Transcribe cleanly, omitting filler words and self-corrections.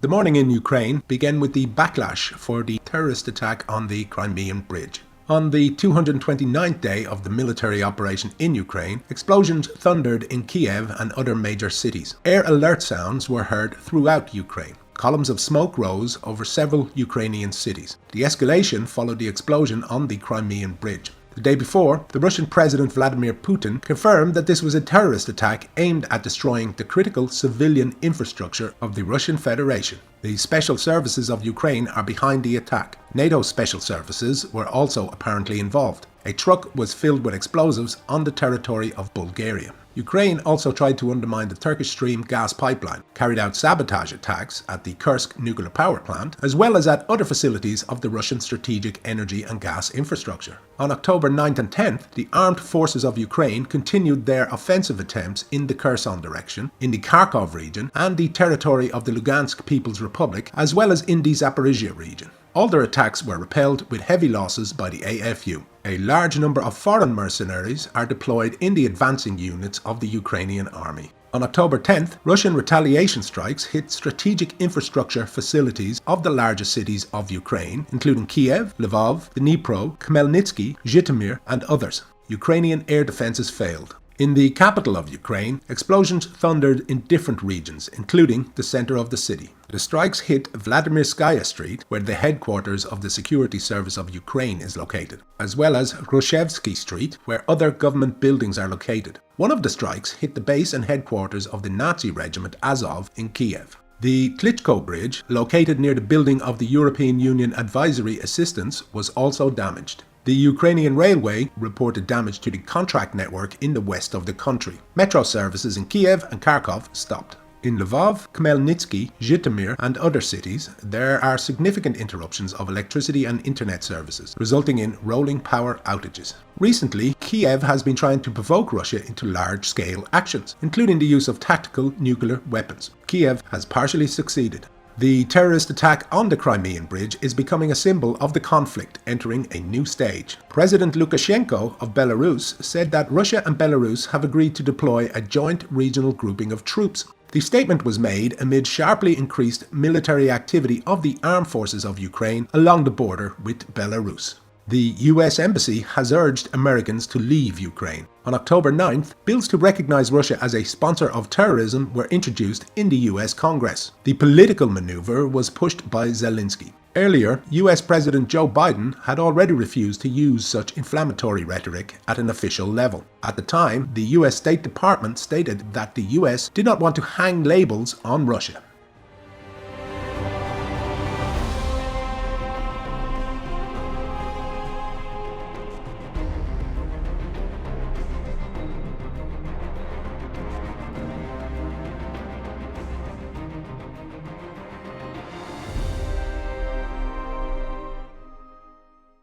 The morning in Ukraine began with the backlash for the terrorist attack on the Crimean Bridge. On the 229th day of the military operation in Ukraine, explosions thundered in Kiev and other major cities. Air alert sounds were heard throughout Ukraine. Columns of smoke rose over several Ukrainian cities. The escalation followed the explosion on the Crimean Bridge. The day before, the Russian President Vladimir Putin confirmed that this was a terrorist attack aimed at destroying the critical civilian infrastructure of the Russian Federation. The special services of Ukraine are behind the attack. NATO special services were also apparently involved. A truck was filled with explosives on the territory of Bulgaria. Ukraine also tried to undermine the Turkish Stream gas pipeline, carried out sabotage attacks at the Kerch nuclear power plant, as well as at other facilities of the Russian strategic energy and gas infrastructure. On October 9th and 10th, the armed forces of Ukraine continued their offensive attempts in the Kherson direction, in the Kharkov region, and the territory of the Lugansk People's Republic, as well as in the Zaporizhia region. All their attacks were repelled with heavy losses by the AFU. A large number of foreign mercenaries are deployed in the advancing units of the Ukrainian army. On October 10th, Russian retaliation strikes hit strategic infrastructure facilities of the largest cities of Ukraine, including Kiev, Lvov, Dnipro, Khmelnytsky, Zhytomyr, and others. Ukrainian air defenses failed. In the capital of Ukraine, explosions thundered in different regions, including the center of the city. The strikes hit Vladimirskaya Street, where the headquarters of the Security Service of Ukraine is located, as well as Grushevsky Street, where other government buildings are located. One of the strikes hit the base and headquarters of the Nazi regiment Azov in Kiev. The Klitschko Bridge, located near the building of the European Union Advisory Assistance, was also damaged. The Ukrainian Railway reported damage to the contract network in the west of the country. Metro services in Kiev and Kharkov stopped. In Lvov, Khmelnytsky, Zhytomyr, and other cities, there are significant interruptions of electricity and internet services, resulting in rolling power outages. Recently, Kiev has been trying to provoke Russia into large-scale actions, including the use of tactical nuclear weapons. Kiev has partially succeeded. The terrorist attack on the Crimean Bridge is becoming a symbol of the conflict entering a new stage. President Lukashenko of Belarus said that Russia and Belarus have agreed to deploy a joint regional grouping of troops. The statement was made amid sharply increased military activity of the armed forces of Ukraine along the border with Belarus. The US Embassy has urged Americans to leave Ukraine. On October 9th, bills to recognize Russia as a sponsor of terrorism were introduced in the US Congress. The political maneuver was pushed by Zelensky. Earlier, US President Joe Biden had already refused to use such inflammatory rhetoric at an official level. At the time, the US State Department stated that the US did not want to hang labels on Russia.